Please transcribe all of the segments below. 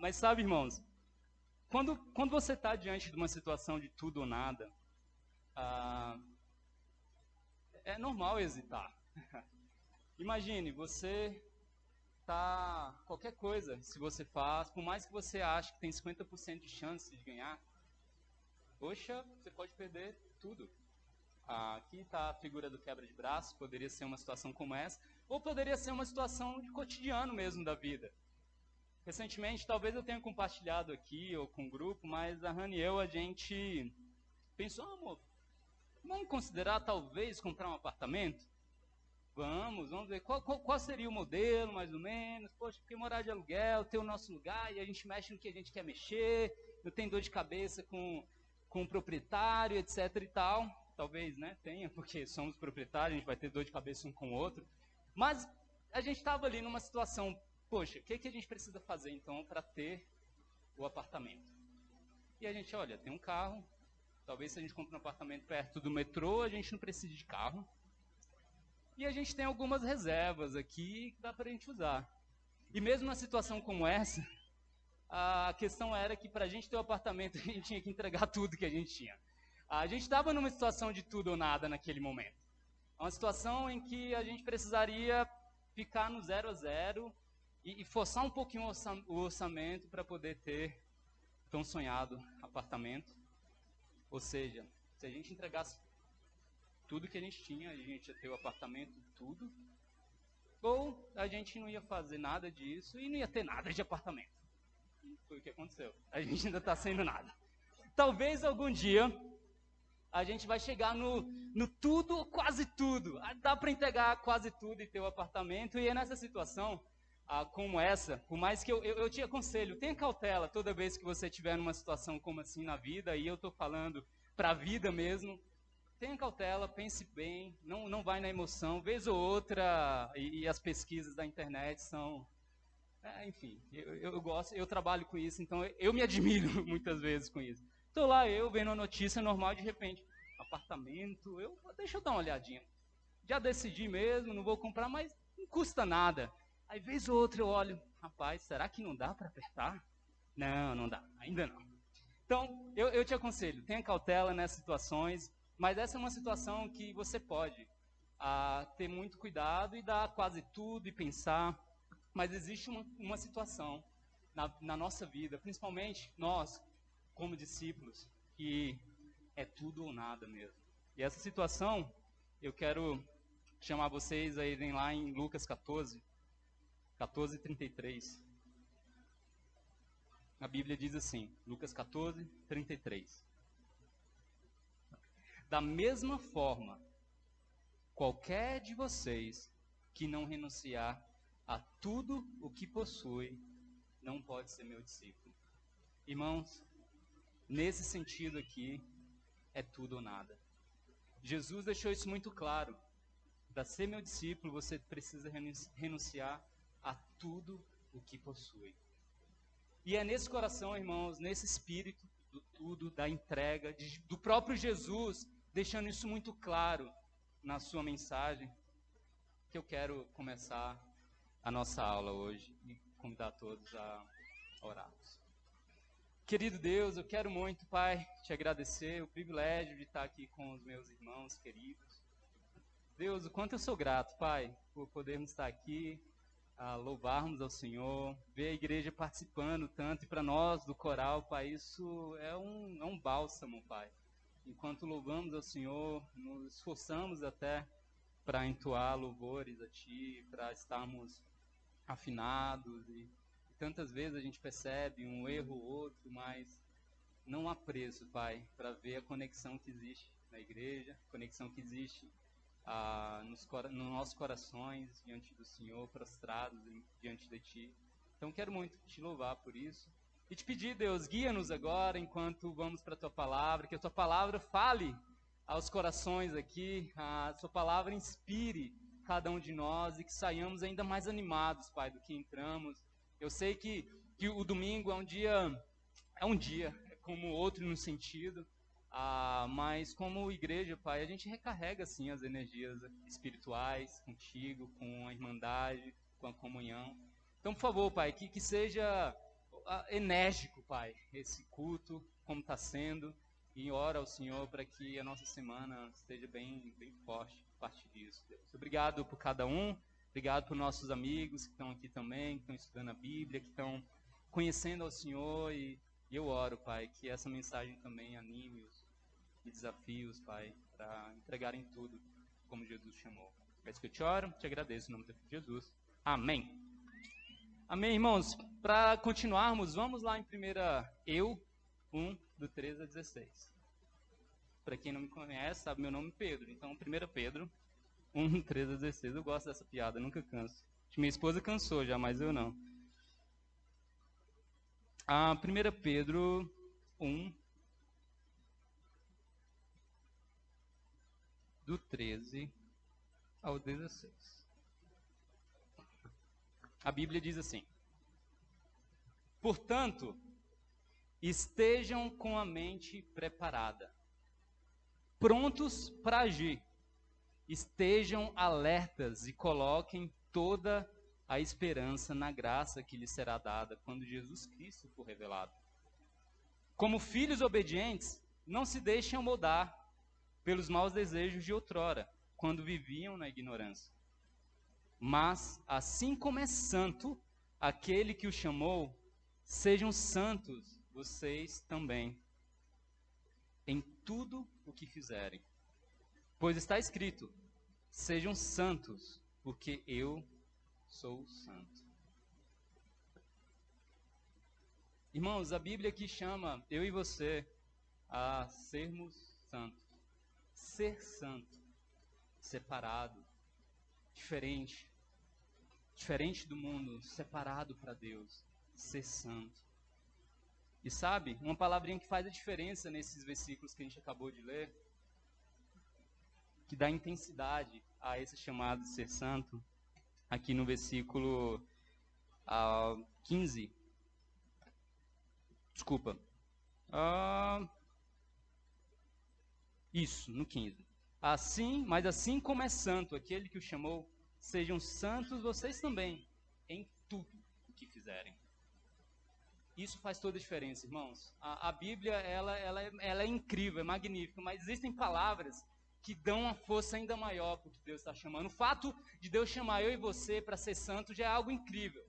Mas sabe, irmãos, quando você está diante de uma situação de tudo ou nada, ah, é normal hesitar. Imagine, você tá qualquer coisa, se você faz, por mais que você ache que tem 50% de chance de ganhar, poxa, você pode perder tudo. Aqui está a figura do quebra de braço, poderia ser uma situação como essa, ou poderia ser uma situação de cotidiano mesmo da vida. Recentemente, talvez eu tenha compartilhado aqui ou com o grupo, mas a Rani e eu, a gente pensou, amor, vamos considerar talvez comprar um apartamento? Vamos ver qual seria o modelo, mais ou menos. Poxa, porque morar de aluguel, ter o nosso lugar e a gente mexe no que a gente quer mexer, não tem dor de cabeça com o proprietário, etc e tal. Talvez, né, tenha, porque somos proprietários, a gente vai ter dor de cabeça um com o outro. Mas a gente estava ali numa situação, poxa, o que a gente precisa fazer então para ter o apartamento? E a gente, olha, tem um carro, talvez se a gente compre um apartamento perto do metrô, a gente não precise de carro. E a gente tem algumas reservas aqui que dá para a gente usar. E mesmo numa situação como essa, a questão era que para a gente ter o apartamento, a gente tinha que entregar tudo que a gente tinha. A gente estava numa situação de tudo ou nada naquele momento. Uma situação em que a gente precisaria ficar no 0 a 0 e forçar um pouquinho o orçamento para poder ter tão sonhado apartamento. Ou seja, se a gente entregasse tudo que a gente tinha, a gente ia ter o apartamento, tudo, ou a gente não ia fazer nada disso e não ia ter nada de apartamento. E foi o que aconteceu. A gente ainda está sendo nada. Talvez algum dia a gente vai chegar no tudo ou quase tudo. Dá para entregar quase tudo e ter o apartamento. E é nessa situação como essa, por mais que eu te aconselho, tenha cautela toda vez que você estiver numa situação como assim na vida, e eu estou falando para a vida mesmo. Tenha cautela, pense bem, não vai na emoção, vez ou outra, e as pesquisas da internet são... enfim, eu gosto, eu trabalho com isso, então eu me admiro muitas vezes com isso. Estou lá, eu vendo a notícia normal, de repente, apartamento, deixa eu dar uma olhadinha. Já decidi mesmo, não vou comprar, mas não custa nada. Aí, vez ou outra, eu olho, rapaz, será que não dá para apertar? Não dá, ainda não. Então, eu te aconselho, tenha cautela nessas situações, mas essa é uma situação que você pode ter muito cuidado e dar quase tudo e pensar. Mas existe uma situação na nossa vida, principalmente nós, como discípulos, que é tudo ou nada mesmo. E essa situação, eu quero chamar vocês a irem lá em Lucas 14:33. A Bíblia diz assim, Lucas 14:33. Da mesma forma, qualquer de vocês que não renunciar a tudo o que possui, não pode ser meu discípulo. Irmãos, nesse sentido aqui, é tudo ou nada. Jesus deixou isso muito claro. Para ser meu discípulo, você precisa renunciar a tudo o que possui. E é nesse coração, irmãos, nesse espírito do tudo, da entrega, do próprio Jesus, deixando isso muito claro na sua mensagem, que eu quero começar a nossa aula hoje e convidar todos a orarmos. Querido Deus, eu quero muito, Pai, te agradecer o privilégio de estar aqui com os meus irmãos queridos. Deus, o quanto eu sou grato, Pai, por podermos estar aqui, louvarmos ao Senhor, ver a igreja participando tanto, e para nós do coral, Pai, isso é um bálsamo, Pai. Enquanto louvamos ao Senhor, nos esforçamos até para entoar louvores a Ti, para estarmos afinados, e tantas vezes a gente percebe um erro ou outro, mas não há preço, Pai, para ver a conexão que existe na igreja, a conexão que existe nos nossos corações diante do Senhor, prostrados diante de Ti. Então quero muito te louvar por isso e te pedir, Deus, guia-nos agora enquanto vamos para a Tua Palavra, que a Tua Palavra fale aos corações aqui, a Sua Palavra inspire cada um de nós e que saiamos ainda mais animados, Pai, do que entramos. Eu sei que o domingo é um dia como outro no sentido, mas como igreja, Pai, a gente recarrega assim as energias espirituais contigo, com a irmandade, com a comunhão. Então, por favor, Pai, que seja enérgico, Pai, esse culto, como está sendo, e ora ao Senhor para que a nossa semana esteja bem, bem forte a partir disso, Deus. Obrigado por cada um, obrigado por nossos amigos que estão aqui também, que estão estudando a Bíblia, que estão conhecendo ao Senhor, e eu oro, Pai, que essa mensagem também anime-os e desafios, Pai, para entregarem tudo, como Jesus chamou. É isso que eu te oro, te agradeço em nome de Jesus. Amém. Amém, irmãos. Para continuarmos, vamos lá em 1 1, do 13 a 16. Para quem não me conhece, sabe meu nome é Pedro. Então, 1 Pedro 1, 13 a 16. Eu gosto dessa piada, nunca canso. Minha esposa cansou já, mas eu não. 1 Pedro 1, do 13 ao 16. A Bíblia diz assim: portanto, estejam com a mente preparada, prontos para agir. Estejam alertas e coloquem toda a esperança na graça que lhes será dada quando Jesus Cristo for revelado. Como filhos obedientes, não se deixem moldar pelos maus desejos de outrora, quando viviam na ignorância. Mas, assim como é santo aquele que o chamou, sejam santos vocês também, em tudo o que fizerem. Pois está escrito: sejam santos, porque eu sou santo. Irmãos, a Bíblia aqui chama eu e você a sermos santos. Ser santo, separado, diferente do mundo, separado para Deus, ser santo. E sabe, uma palavrinha que faz a diferença nesses versículos que a gente acabou de ler, que dá intensidade a esse chamado de ser santo, aqui no versículo 15. Desculpa. Isso, no 15. Mas assim como é santo aquele que o chamou, sejam santos vocês também, em tudo o que fizerem. Isso faz toda a diferença, irmãos. A Bíblia, ela é incrível, é magnífica, mas existem palavras que dão uma força ainda maior para o que Deus está chamando. O fato de Deus chamar eu e você para ser santo já é algo incrível.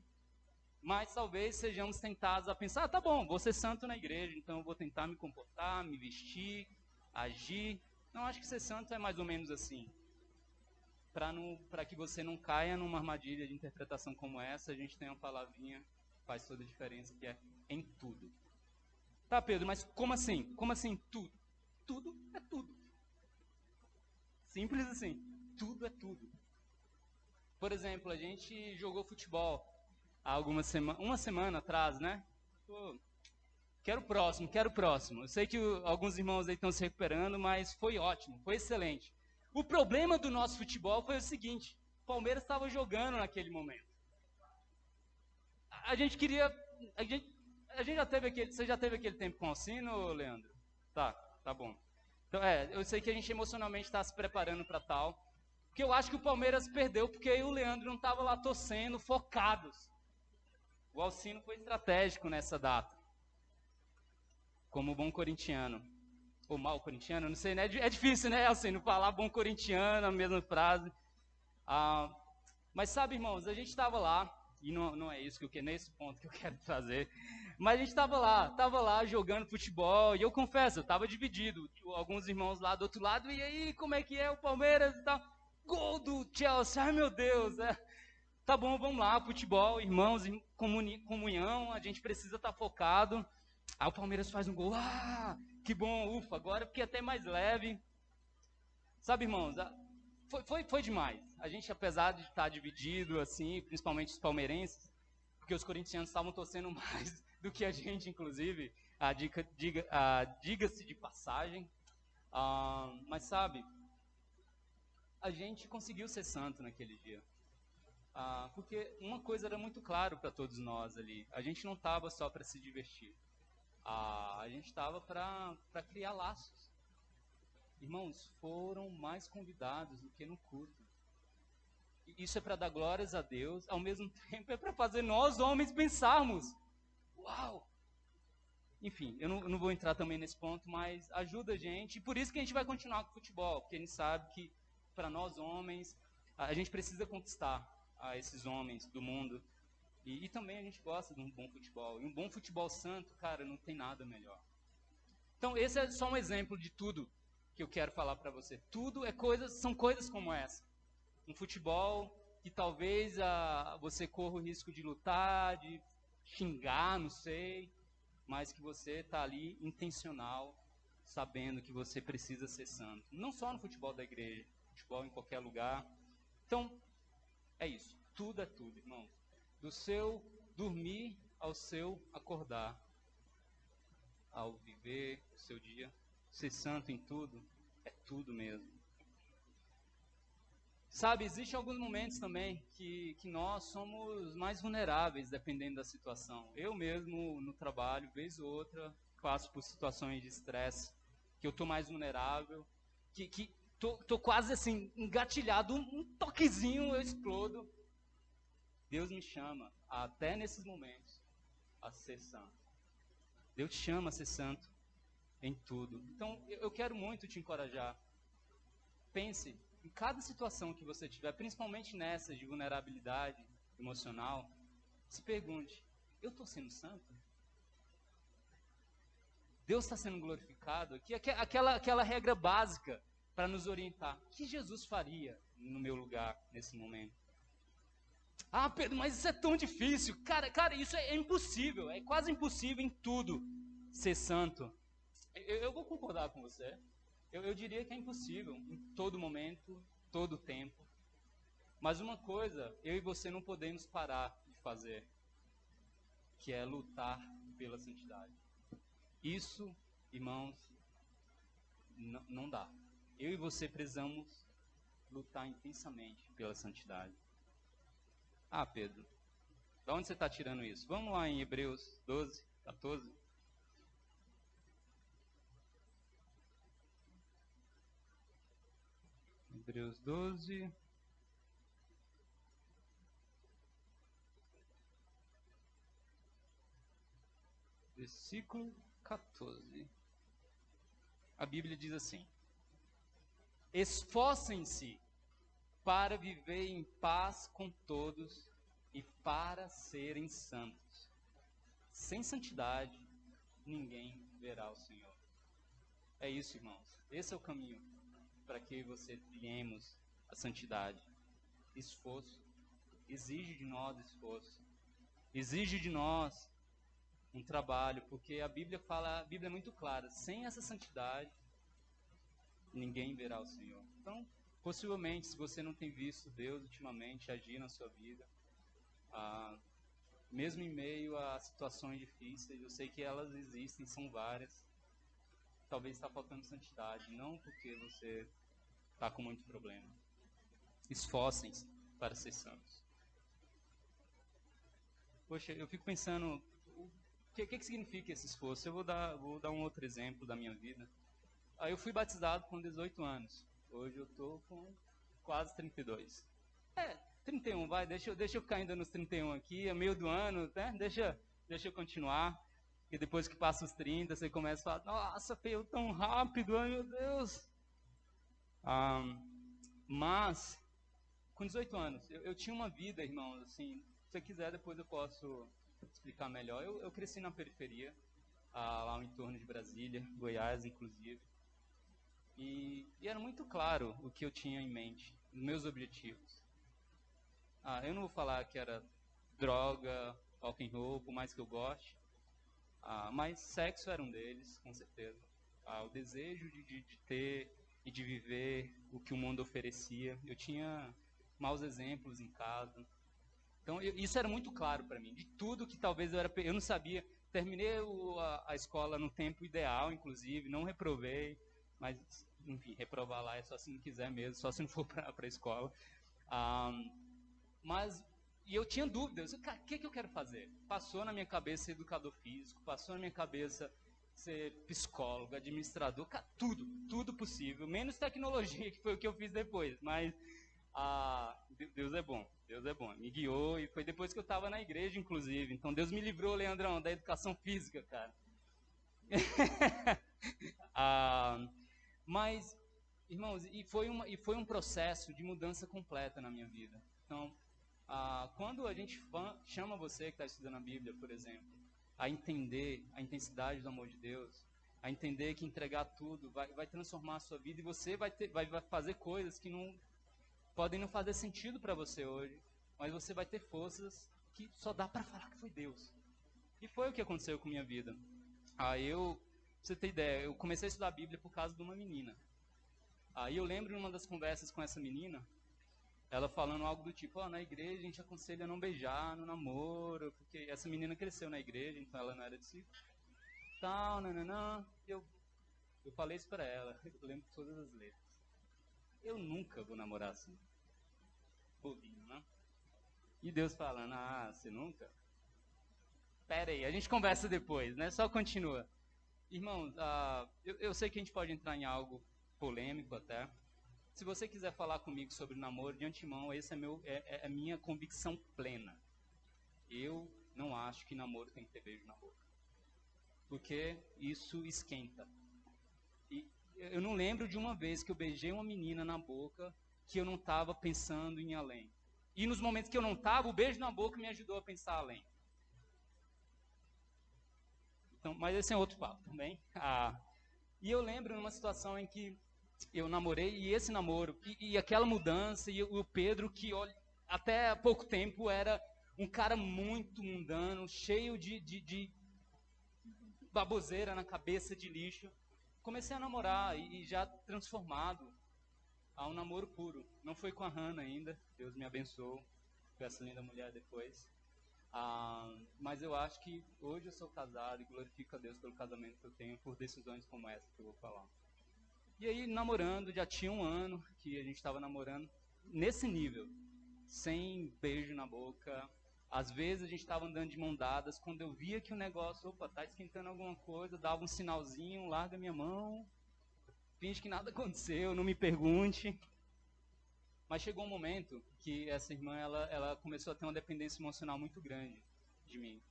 Mas talvez sejamos tentados a pensar, tá bom, vou ser santo na igreja, então eu vou tentar me comportar, me vestir, agir. Não, acho que ser santo é mais ou menos assim. Para que você não caia numa armadilha de interpretação como essa, a gente tem uma palavrinha que faz toda a diferença, que é em tudo. Tá, Pedro, mas como assim? Como assim tudo? Tudo é tudo. Simples assim. Tudo é tudo. Por exemplo, a gente jogou futebol há uma semana atrás, né? Pô, quero o próximo. Eu sei que alguns irmãos aí estão se recuperando, mas foi ótimo, foi excelente. O problema do nosso futebol foi o seguinte: o Palmeiras estava jogando naquele momento. A gente já teve você já teve aquele tempo com o Alcino, Leandro? Tá bom. Então, eu sei que a gente emocionalmente está se preparando para tal, porque eu acho que o Palmeiras perdeu, porque eu e o Leandro não estavam lá torcendo, focados. O Alcino foi estratégico nessa data, como bom corintiano. Ou mal corintiano, não sei, né? É difícil, né, Alcino, falar bom corintiano, a mesma frase. Mas sabe, irmãos, a gente estava lá, e não é isso que nesse ponto que eu quero trazer, mas a gente estava lá jogando futebol, e eu confesso, eu estava dividido. Alguns irmãos lá do outro lado, e aí, como é que é o Palmeiras e tal? Gol do Chelsea, ai meu Deus, tá bom, vamos lá, futebol, irmãos, comunhão, a gente precisa estar focado. Aí o Palmeiras faz um gol, que bom, ufa, agora fiquei até mais leve. Sabe, irmãos, foi demais. A gente, apesar de estar dividido, assim, principalmente os palmeirenses, porque os corintianos estavam torcendo mais do que a gente, inclusive, diga-se de passagem. Mas sabe, a gente conseguiu ser santo naquele dia. Porque uma coisa era muito claro para todos nós ali: a gente não estava só para se divertir, a gente estava para criar laços. Irmãos, foram mais convidados do que no culto. Isso é para dar glórias a Deus, ao mesmo tempo é para fazer nós homens pensarmos: Uau! Enfim, eu não vou entrar também nesse ponto, mas ajuda a gente. E por isso que a gente vai continuar com o futebol, porque a gente sabe que, para nós homens, a gente precisa conquistar esses homens do mundo. E também a gente gosta de um bom futebol. E um bom futebol santo, cara, não tem nada melhor. Então, esse é só um exemplo de tudo que eu quero falar para você. Tudo são coisas como essa. Um futebol que talvez você corra o risco de lutar, de xingar, não sei, mas que você está ali intencional, sabendo que você precisa ser santo. Não só no futebol da igreja, futebol em qualquer lugar. Então, é isso. Tudo é tudo, irmãos. Do seu dormir ao seu acordar, ao viver o seu dia, ser santo em tudo, é tudo mesmo. Sabe, existem alguns momentos também que nós somos mais vulneráveis, dependendo da situação. Eu mesmo, no trabalho, vez ou outra, passo por situações de estresse, que eu estou mais vulnerável, que tô quase assim, engatilhado, um toquezinho eu explodo. Deus me chama, até nesses momentos, a ser santo. Deus te chama a ser santo em tudo. Então, eu quero muito te encorajar. Pense em cada situação que você tiver, principalmente nessa de vulnerabilidade emocional, se pergunte, eu estou sendo santo? Deus está sendo glorificado? Aquela regra básica para nos orientar. O que Jesus faria no meu lugar nesse momento? Ah, Pedro, mas isso é tão difícil. Cara, isso é impossível. É quase impossível em tudo ser santo. Eu vou concordar com você. Eu diria que é impossível em todo momento, todo tempo. Mas uma coisa, eu e você não podemos parar de fazer, que é lutar pela santidade. Isso, irmãos, não dá. Eu e você precisamos lutar intensamente pela santidade. Ah, Pedro, de onde você está tirando isso? Vamos lá em Hebreus 12, 14. Hebreus 12. Versículo 14. A Bíblia diz assim: esforcem-se para viver em paz com todos e para serem santos. Sem santidade, ninguém verá o Senhor. É isso, irmãos. Esse é o caminho para que você trilhemos a santidade. Esforço. Exige de nós esforço. Exige de nós um trabalho, porque a Bíblia é muito clara, sem essa santidade, ninguém verá o Senhor. Então, possivelmente, se você não tem visto Deus ultimamente agir na sua vida, mesmo em meio a situações difíceis, eu sei que elas existem, são várias, talvez está faltando santidade, não porque você está com muito problema. Esforcem-se para ser santos. Poxa, eu fico pensando, o que significa esse esforço? Eu vou dar um outro exemplo da minha vida. Eu fui batizado com 18 anos. Hoje eu estou com quase 32. 31, vai, deixa eu ficar ainda nos 31 aqui, é meio do ano, né? Deixa eu continuar. E depois que passa os 30, você começa a falar, nossa, feio tão rápido, ai meu Deus. Mas, com 18 anos, eu tinha uma vida, irmãos, assim, se você quiser depois eu posso explicar melhor. Eu cresci na periferia, lá em torno de Brasília, Goiás, inclusive. E era muito claro o que eu tinha em mente, os meus objetivos. Eu não vou falar que era droga, rock and roll, por mais que eu goste, mas sexo era um deles, com certeza. O desejo de ter e de viver o que o mundo oferecia. Eu tinha maus exemplos em casa. Então, isso era muito claro para mim. De tudo que talvez eu não sabia. Terminei a escola no tempo ideal, inclusive, não reprovei. Mas, enfim, reprovar lá é só se não quiser mesmo, só se não for para a escola. E eu tinha dúvidas, o que eu quero fazer? Passou na minha cabeça ser educador físico, passou na minha cabeça ser psicólogo, administrador, tudo possível, menos tecnologia, que foi o que eu fiz depois, mas Deus é bom. Deus é bom. Me guiou e foi depois que eu estava na igreja, inclusive. Então Deus me livrou, Leandrão, da educação física, cara. Ah, mas, irmãos, e foi um processo de mudança completa na minha vida. Então, quando a gente chama você que está estudando a Bíblia, por exemplo, a entender a intensidade do amor de Deus, a entender que entregar tudo vai transformar a sua vida e você vai fazer coisas que podem não fazer sentido para você hoje, mas você vai ter forças que só dá para falar que foi Deus. E foi o que aconteceu com minha vida. Pra você ter ideia, eu comecei a estudar a Bíblia por causa de uma menina. Aí eu lembro em uma das conversas com essa menina, ela falando algo do tipo, na igreja a gente aconselha a não beijar no namoro, porque essa menina cresceu na igreja, então ela não era discípula. Tal, nananã. Eu falei isso pra ela, eu lembro todas as letras. Eu nunca vou namorar assim. Bobinho, né? E Deus falando, você nunca? Pera aí, a gente conversa depois, né? Só continua. Irmãos, eu sei que a gente pode entrar em algo polêmico até. Se você quiser falar comigo sobre namoro, de antemão, essa é a minha convicção plena. Eu não acho que namoro tem que ter beijo na boca. Porque isso esquenta. E eu não lembro de uma vez que eu beijei uma menina na boca que eu não estava pensando em além. E nos momentos que eu não estava, o beijo na boca me ajudou a pensar além. Então, mas esse é outro papo também. E eu lembro numa situação em que eu namorei, e esse namoro, e aquela mudança, e o Pedro, que olha, até há pouco tempo era um cara muito mundano, cheio de baboseira na cabeça, de lixo. Comecei a namorar e já transformado a um namoro puro. Não foi com a Hannah ainda, Deus me abençoou com essa linda mulher depois. Mas eu acho que hoje eu sou casado e glorifico a Deus pelo casamento que eu tenho, por decisões como essa que eu vou falar. E aí, namorando, já tinha um ano que a gente estava namorando nesse nível, sem beijo na boca. Às vezes a gente estava andando de mão dadas, quando eu via que o negócio, tá esquentando alguma coisa, dava um sinalzinho, larga minha mão, finge que nada aconteceu, não me pergunte. Mas chegou um momento que essa irmã, ela começou a ter uma dependência emocional muito grande de mim.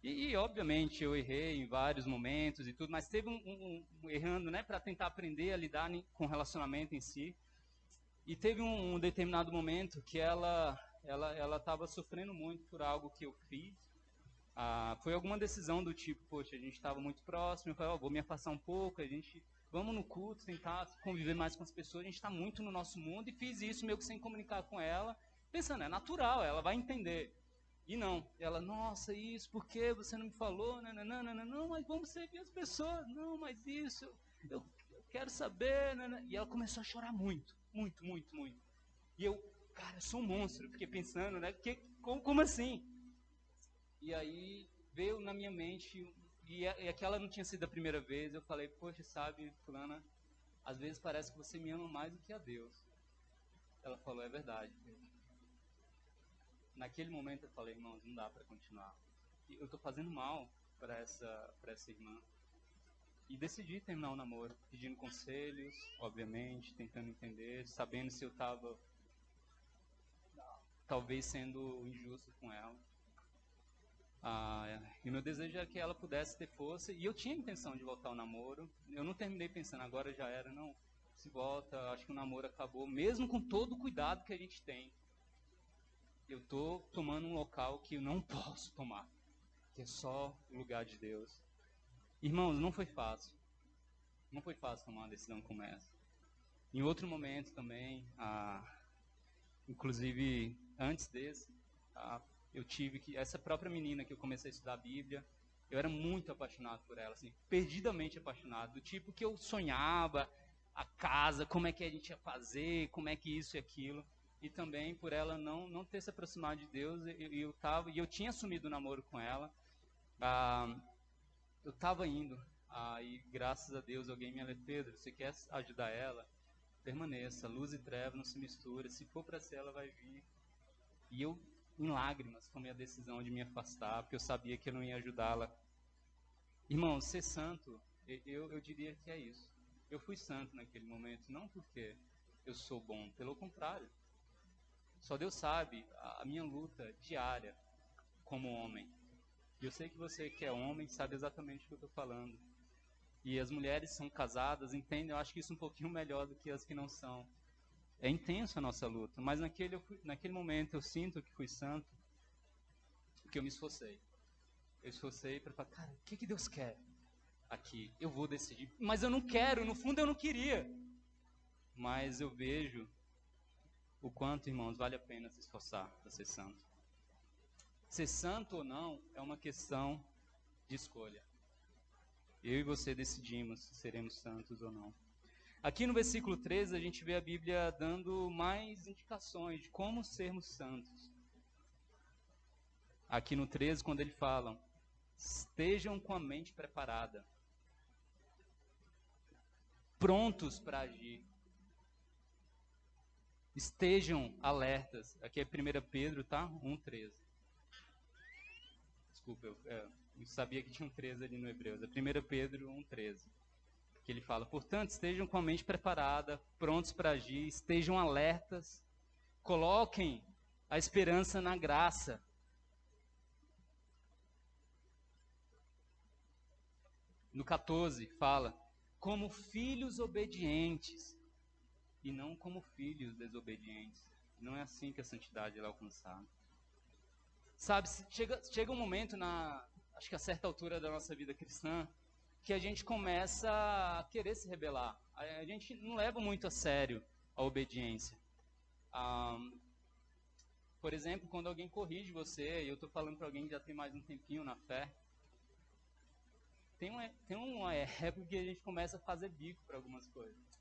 E obviamente eu errei em vários momentos e tudo, mas teve errando, né, para tentar aprender a lidar com o relacionamento em si. E teve um determinado momento que ela estava sofrendo muito por algo que eu fiz. Foi alguma decisão do tipo, poxa, a gente estava muito próximo, eu falei, vou me afastar um pouco, vamos no culto, tentar conviver mais com as pessoas, a gente está muito no nosso mundo, e fiz isso meio que sem comunicar com ela, pensando, é natural, ela vai entender. E não, ela, nossa, isso, por que você não me falou? Não, mas vamos servir as pessoas, não, mas isso, eu quero saber, e ela começou a chorar muito, muito, muito, muito. E eu, cara, eu sou um monstro, fiquei pensando, né, como assim? E aí veio na minha mente, e aquela não tinha sido a primeira vez, eu falei, poxa, sabe, fulana, às vezes parece que você me ama mais do que a Deus. Ela falou, é verdade. Naquele momento eu falei, irmãos, não dá para continuar. Eu estou fazendo mal para essa irmã. E decidi terminar o namoro, pedindo conselhos, obviamente, tentando entender, sabendo se eu estava talvez sendo injusto com ela. E meu desejo era que ela pudesse ter força, e eu tinha a intenção de voltar ao namoro. Eu não terminei pensando, agora já era, não, se volta, acho que o namoro acabou, mesmo com todo o cuidado que a gente tem. Eu estou tomando um local que eu não posso tomar, que é só o lugar de Deus. Irmãos, não foi fácil. Não foi fácil tomar uma decisão como essa. Em outro momento também, inclusive antes desse, eu tive que, essa própria menina que eu comecei a estudar a Bíblia, eu era muito apaixonado por ela, assim, perdidamente apaixonado, do tipo que eu sonhava a casa, como é que a gente ia fazer, como é que isso e aquilo, e também por ela não ter se aproximado de Deus, e eu tinha assumido o namoro com ela, eu estava indo, e graças a Deus alguém me alertou, Pedro, você quer ajudar ela? Permaneça, luz e treva não se misturam, se for para ser ela vai vir. E eu, em lágrimas, tomei a decisão de me afastar, porque eu sabia que eu não ia ajudá-la. Irmão, ser santo, eu diria que é isso. Eu fui santo naquele momento, não porque eu sou bom, pelo contrário. Só Deus sabe a minha luta diária como homem. E eu sei que você que é homem sabe exatamente o que eu estou falando. E as mulheres são casadas, entendem, eu acho que isso um pouquinho melhor do que as que não são. É intenso a nossa luta, mas naquele momento eu sinto que fui santo, porque eu me esforcei. Eu esforcei para falar, cara, o que Deus quer aqui? Eu vou decidir. Mas eu não quero, no fundo eu não queria. Mas eu vejo o quanto, irmãos, vale a pena se esforçar para ser santo. Ser santo ou não é uma questão de escolha. Eu e você decidimos se seremos santos ou não. Aqui no versículo 13 a gente vê a Bíblia dando mais indicações de como sermos santos. Aqui no 13, quando ele fala, estejam com a mente preparada, prontos para agir. Estejam alertas. Aqui é 1 Pedro, tá? 1:13. Desculpa, eu sabia que tinha um 13 ali no Hebreus. É 1 Pedro 1:13. Que ele fala, portanto, estejam com a mente preparada, prontos para agir, estejam alertas, coloquem a esperança na graça. No 14 fala, como filhos obedientes e não como filhos desobedientes. Não é assim que a santidade é alcançada. Sabe, chega um momento acho que a certa altura da nossa vida cristã, que a gente começa a querer se rebelar. A gente não leva muito a sério a obediência. Por exemplo, quando alguém corrige você, e eu estou falando para alguém que já tem mais um tempinho na fé, tem uma época que a gente começa a fazer bico para algumas coisas.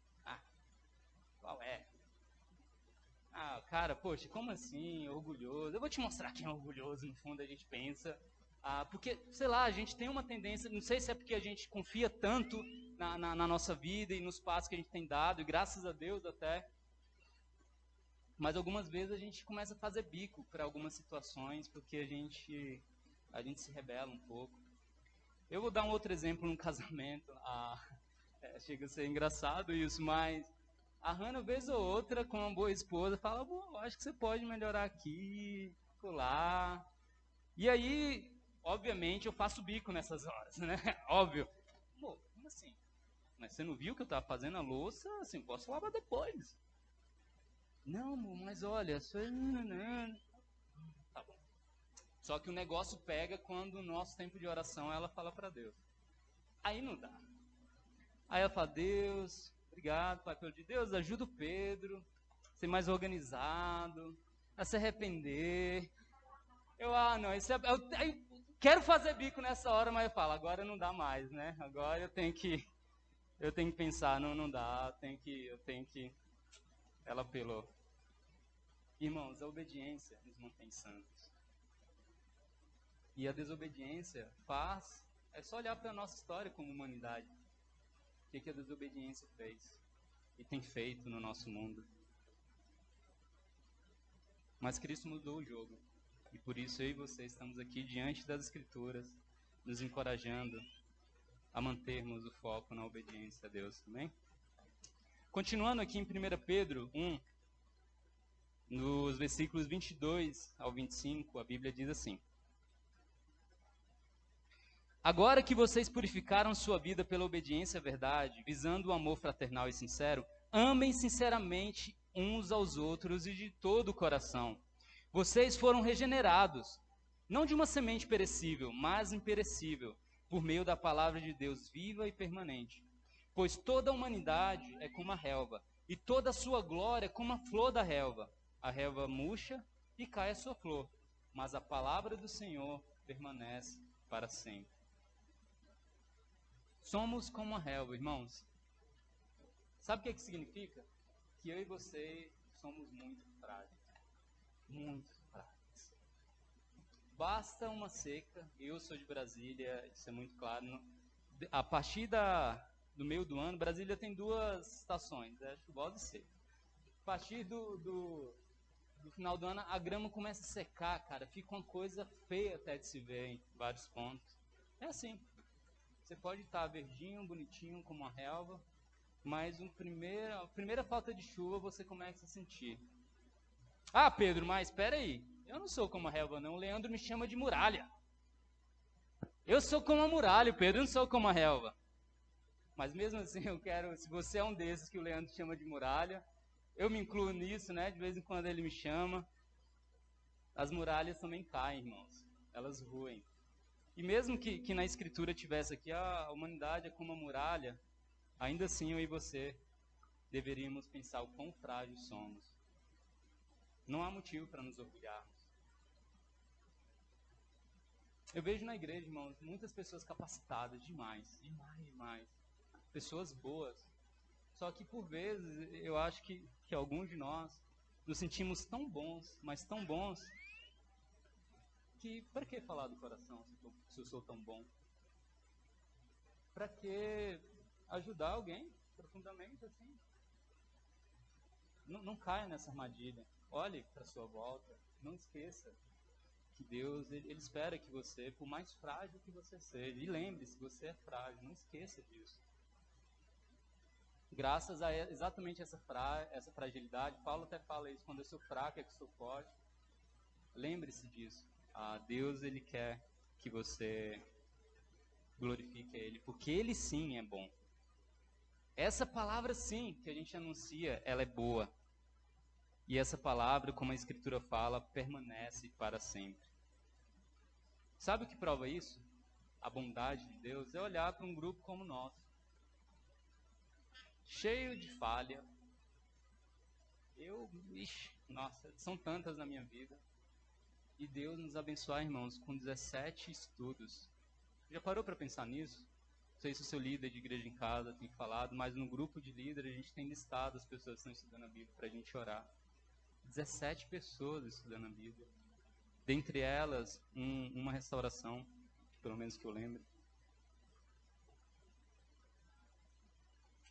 Qual é? Cara, poxa, como assim? Orgulhoso. Eu vou te mostrar quem é orgulhoso, no fundo a gente pensa. Porque, sei lá, a gente tem uma tendência, não sei se é porque a gente confia tanto na nossa vida e nos passos que a gente tem dado, e graças a Deus até, mas algumas vezes a gente começa a fazer bico para algumas situações, porque a gente se rebela um pouco. Eu vou dar um outro exemplo num casamento, chega a ser engraçado isso, mas a Hannah, vez ou outra, com uma boa esposa, fala, acho que você pode melhorar aqui, colar. E aí, obviamente, eu faço bico nessas horas, né? Óbvio. Como assim? Mas você não viu que eu estava fazendo a louça? Assim, posso lavar depois. Não, amor, mas olha, só... Tá bom. Só que o negócio pega quando o nosso tempo de oração ela fala para Deus. Aí não dá. Aí ela fala, Deus, obrigado, Pai, pelo de Deus, ajuda o Pedro a ser mais organizado, a se arrepender. Não, isso eu quero fazer bico nessa hora, mas eu falo, agora não dá mais, né? Agora eu tenho que pensar, não dá, eu tenho que. Ela apelou. Irmãos, a obediência nos mantém santos. E a desobediência é só olhar para a nossa história como humanidade. O que a desobediência fez e tem feito no nosso mundo. Mas Cristo mudou o jogo. E por isso eu e você estamos aqui diante das Escrituras, nos encorajando a mantermos o foco na obediência a Deus também. Continuando aqui em 1 Pedro 1, nos versículos 22 ao 25, a Bíblia diz assim: agora que vocês purificaram sua vida pela obediência à verdade, visando o amor fraternal e sincero, amem sinceramente uns aos outros e de todo o coração. Vocês foram regenerados, não de uma semente perecível, mas imperecível, por meio da palavra de Deus viva e permanente. Pois toda a humanidade é como a relva, e toda a sua glória é como a flor da relva. A relva murcha e cai a sua flor, mas a palavra do Senhor permanece para sempre. Somos como a relva, irmãos. Sabe o que significa? Que eu e você somos muito frágeis. Muito frágeis. Basta uma seca, eu sou de Brasília, isso é muito claro. A partir do meio do ano, Brasília tem 2 estações, chuvosa e seca. A partir do final do ano, a grama começa a secar, cara. Fica uma coisa feia até de se ver em vários pontos. É assim. Você pode estar verdinho, bonitinho, como uma relva, mas a primeira falta de chuva você começa a sentir. Ah, Pedro, mas espera aí. Eu não sou como a relva, não. O Leandro me chama de muralha. Eu sou como a muralha, Pedro, eu não sou como a relva. Mas mesmo assim, eu quero, se você é um desses que o Leandro chama de muralha, eu me incluo nisso, né? De vez em quando ele me chama. As muralhas também caem, irmãos. Elas ruem. E mesmo que na escritura tivesse aqui, a humanidade é como uma muralha, ainda assim eu e você deveríamos pensar o quão frágeis somos. Não há motivo para nos orgulharmos. Eu vejo na igreja, irmãos, muitas pessoas capacitadas demais, demais. Pessoas boas. Só que por vezes eu acho que alguns de nós nos sentimos tão bons, mas tão bons, que para que falar do coração se eu sou tão bom? Para que ajudar alguém profundamente assim? Não caia nessa armadilha. Olhe para sua volta. Não esqueça que Deus ele espera que você, por mais frágil que você seja, e lembre-se, você é frágil. Não esqueça disso. Graças a exatamente essa fragilidade, Paulo até fala isso, quando eu sou fraco é que sou forte. Lembre-se disso. Deus ele quer que você glorifique a Ele, porque Ele sim é bom. Essa palavra sim que a gente anuncia, ela é boa. E essa palavra, como a Escritura fala, permanece para sempre. Sabe o que prova isso? A bondade de Deus é olhar para um grupo como nós, cheio de falha. Nossa, são tantas na minha vida. E Deus nos abençoar, irmãos, com 17 estudos. Já parou para pensar nisso? Não sei se o seu líder de igreja em casa tem falado, mas no grupo de líderes a gente tem listado as pessoas que estão estudando a Bíblia para a gente orar. 17 pessoas estudando a Bíblia. Dentre elas, uma restauração, pelo menos que eu lembro.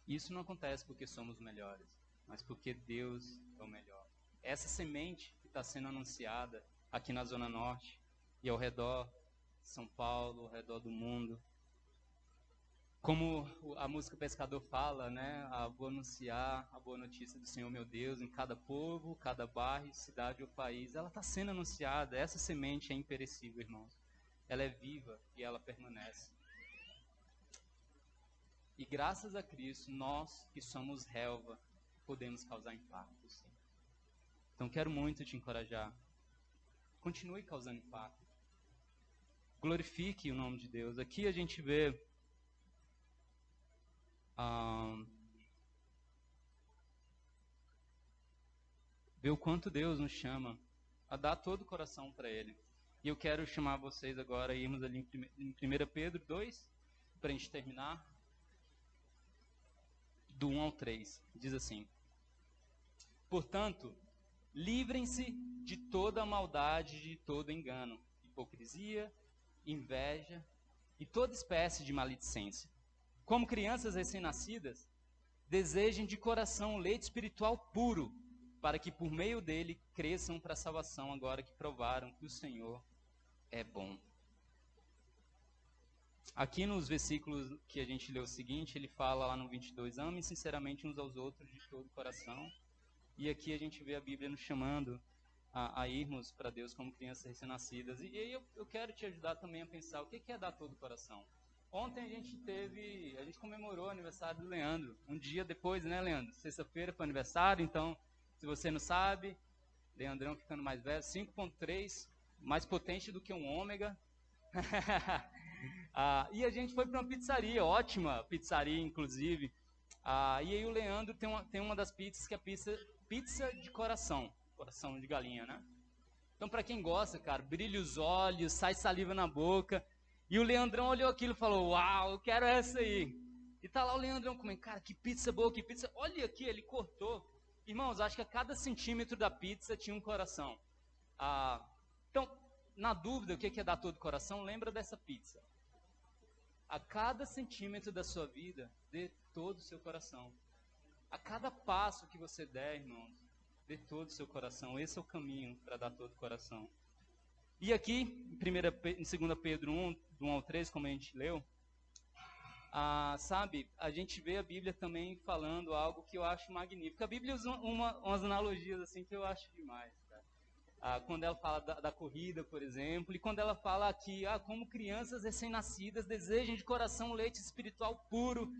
Isso não acontece porque somos melhores, mas porque Deus é o melhor. Essa semente que está sendo anunciada aqui na Zona Norte e ao redor de São Paulo, ao redor do mundo, como a música Pescador fala, né? Vou anunciar a boa notícia do Senhor meu Deus em cada povo, cada bairro, cidade ou país. Ela está sendo anunciada. Essa semente é imperecível, irmãos. Ela é viva e ela permanece. E graças a Cristo, nós que somos relva, podemos causar impacto, sim. Então quero muito te encorajar. Continue causando impacto. Glorifique o nome de Deus. Aqui a gente vê o quanto Deus nos chama a dar todo o coração para Ele. E eu quero chamar vocês agora a irmos ali em 1 Pedro 2, para a gente terminar, do 1 ao 3. Diz assim: Portanto, livrem-se de toda a maldade, de todo engano, hipocrisia, inveja e toda espécie de maledicência. Como crianças recém-nascidas, desejem de coração o leite espiritual puro, para que por meio dele cresçam para a salvação, agora que provaram que o Senhor é bom. Aqui nos versículos que a gente leu o seguinte, ele fala lá no 22, amem sinceramente uns aos outros de todo o coração. E aqui a gente vê a Bíblia nos chamando a irmos para Deus como crianças recém-nascidas. E aí eu quero te ajudar também a pensar o que é dar todo o coração. Ontem a gente comemorou o aniversário do Leandro, um dia depois, né, Leandro? Sexta-feira foi aniversário, então, se você não sabe, Leandrão ficando mais velho, 5.3, mais potente do que um ômega. E a gente foi para uma pizzaria, ótima pizzaria, inclusive. E aí o Leandro tem uma das pizzas que é pizza de coração de galinha, né? Então, para quem gosta, cara, brilha os olhos, sai saliva na boca. E o Leandrão olhou aquilo e falou, uau, eu quero essa aí. E tá lá o Leandrão comendo, cara, que pizza boa, que pizza. Olha aqui, ele cortou. Irmãos, acho que a cada centímetro da pizza tinha um coração. Então, na dúvida, o que é dar todo o coração, lembra dessa pizza. A cada centímetro da sua vida, dê todo o seu coração. A cada passo que você der, irmãos, dê todo o seu coração. Esse é o caminho para dar todo o coração. E aqui, em 2 Pedro 1, do 1 ao 3, como a gente leu, sabe, a gente vê a Bíblia também falando algo que eu acho magnífico. A Bíblia usa umas analogias assim que eu acho demais, cara. quando ela fala da corrida, por exemplo, e quando ela fala que, como crianças recém-nascidas desejam de coração leite espiritual puro,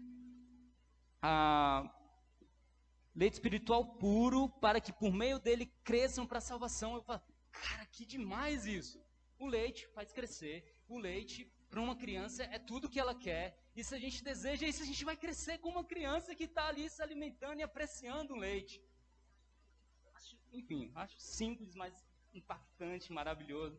leite espiritual puro, para que por meio dele cresçam para a salvação. Eu falo, cara, que demais isso! O leite faz crescer, o leite para uma criança é tudo que ela quer, e se a gente deseja isso, a gente vai crescer como uma criança que está ali se alimentando e apreciando o leite. Acho simples, mas impactante, maravilhoso.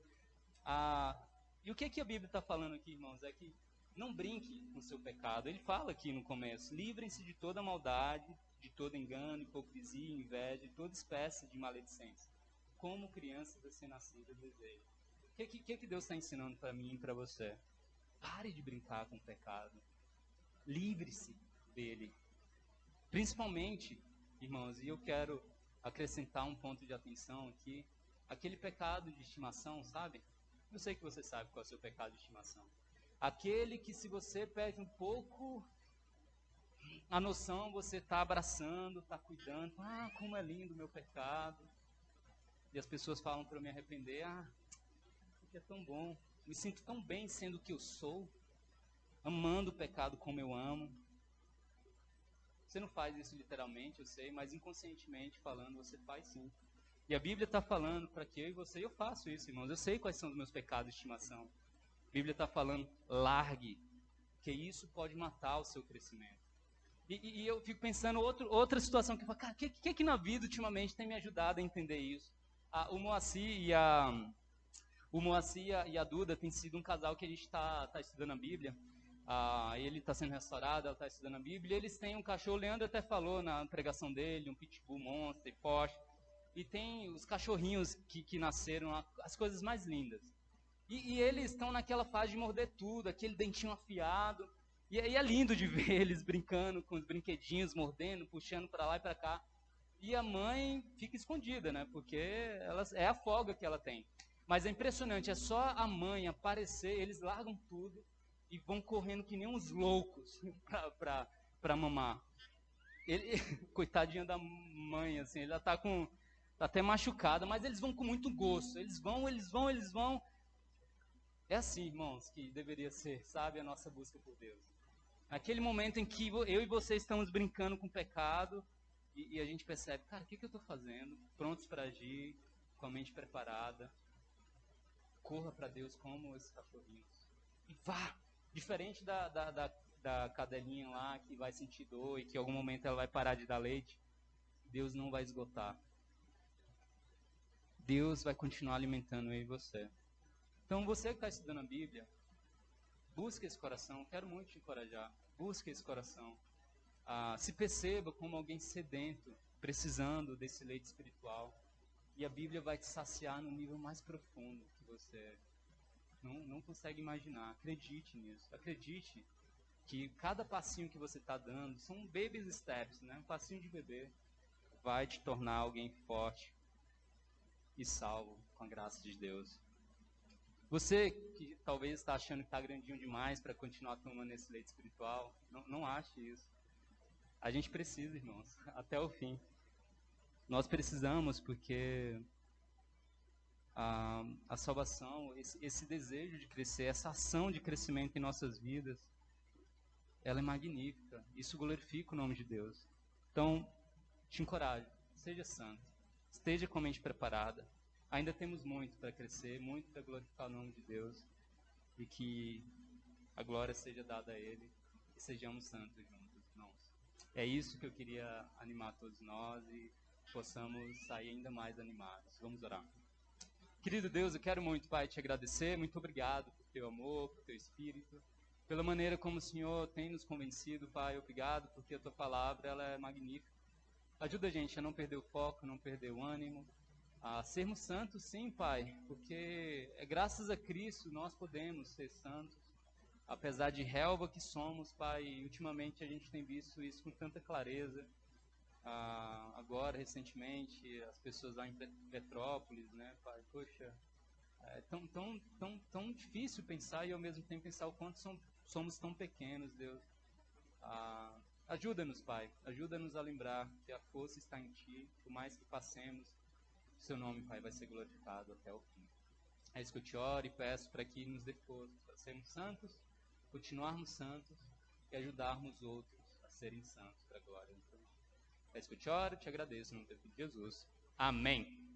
E o que a Bíblia está falando aqui, irmãos? É que não brinque com o seu pecado. Ele fala aqui no começo: livrem-se de toda maldade, de todo engano, hipocrisia, inveja, de toda espécie de maledicência, como crianças recém-nascidas desejam. O que Deus está ensinando para mim e para você? Pare de brincar com o pecado. Livre-se dele. Principalmente, irmãos, e eu quero acrescentar um ponto de atenção aqui, aquele pecado de estimação, sabe? Eu sei que você sabe qual é o seu pecado de estimação. Aquele que, se você perde um pouco a noção, você está abraçando, está cuidando. Como é lindo o meu pecado. E as pessoas falam para eu me arrepender. Isso é tão bom. Me sinto tão bem sendo o que eu sou, amando o pecado como eu amo. Você não faz isso literalmente, eu sei, mas inconscientemente falando, você faz sim. E a Bíblia está falando para que eu e você, eu faço isso, irmãos. Eu sei quais são os meus pecados de estimação. A Bíblia está falando, largue, que isso pode matar o seu crescimento. E eu fico pensando outra situação que eu falo, cara, o que na vida ultimamente tem me ajudado a entender isso? O Moacir e a Duda tem sido um casal que a gente está estudando a Bíblia. Ele está sendo restaurado, ela está estudando a Bíblia. Eles têm um cachorro, o Leandro até falou na pregação dele, um pitbull monster, Porsche. E tem os cachorrinhos que nasceram, as coisas mais lindas. E eles estão naquela fase de morder tudo, aquele dentinho afiado. E é lindo de ver eles brincando com os brinquedinhos, mordendo, puxando para lá e para cá. E a mãe fica escondida, né? Porque é a folga que ela tem. Mas é impressionante, é só a mãe aparecer, eles largam tudo e vão correndo que nem uns loucos para mamar. Coitadinha da mãe, assim, ela tá até machucada, mas eles vão com muito gosto. Eles vão. É assim, irmãos, que deveria ser, sabe, a nossa busca por Deus. Aquele momento em que eu e você estamos brincando com o pecado e a gente percebe, cara, o que eu estou fazendo? Prontos para agir, com a mente preparada. Corra para Deus como esses cachorrinhos. E vá! Diferente da cadelinha lá que vai sentir dor e que em algum momento ela vai parar de dar leite, Deus não vai esgotar. Deus vai continuar alimentando eu e você. Então, você que está estudando a Bíblia, busque esse coração. Quero muito te encorajar. Busque esse coração. Se perceba como alguém sedento, precisando desse leite espiritual. E a Bíblia vai te saciar no nível mais profundo que você não consegue imaginar. Acredite nisso. Acredite que cada passinho que você está dando são baby steps, né? Um passinho de bebê vai te tornar alguém forte e salvo com a graça de Deus. Você que talvez está achando que está grandinho demais para continuar tomando esse leite espiritual, não ache isso. A gente precisa, irmãos, até o fim. Nós precisamos porque a salvação, esse desejo de crescer, essa ação de crescimento em nossas vidas, ela é magnífica. Isso glorifica o nome de Deus. Então, te encorajo, seja santo, esteja com a mente preparada. Ainda temos muito para crescer, muito para glorificar o nome de Deus e que a glória seja dada a Ele e sejamos santos juntos, irmãos. É isso que eu queria animar todos nós e possamos sair ainda mais animados. Vamos orar. Querido Deus, eu quero muito, Pai, te agradecer. Muito obrigado por teu amor, por teu espírito, pela maneira como o Senhor tem nos convencido, Pai. Obrigado porque a tua palavra ela é magnífica. Ajuda a gente a não perder o foco, não perder o ânimo, a sermos santos, sim, Pai, porque é graças a Cristo nós podemos ser santos, apesar de relva que somos, Pai. E ultimamente a gente tem visto isso com tanta clareza. Agora, recentemente, as pessoas lá em Petrópolis, né, Pai? Poxa, é tão difícil pensar e ao mesmo tempo pensar o quanto somos tão pequenos, Deus. Ajuda-nos, Pai. Ajuda-nos a lembrar que a força está em Ti, por mais que passemos seu nome, Pai, vai ser glorificado até o fim. É isso que eu te oro e peço para que nos dê força para sermos santos, continuarmos santos e ajudarmos outros a serem santos para a glória de Deus. É isso que eu te oro e te agradeço no nome de Jesus. Amém.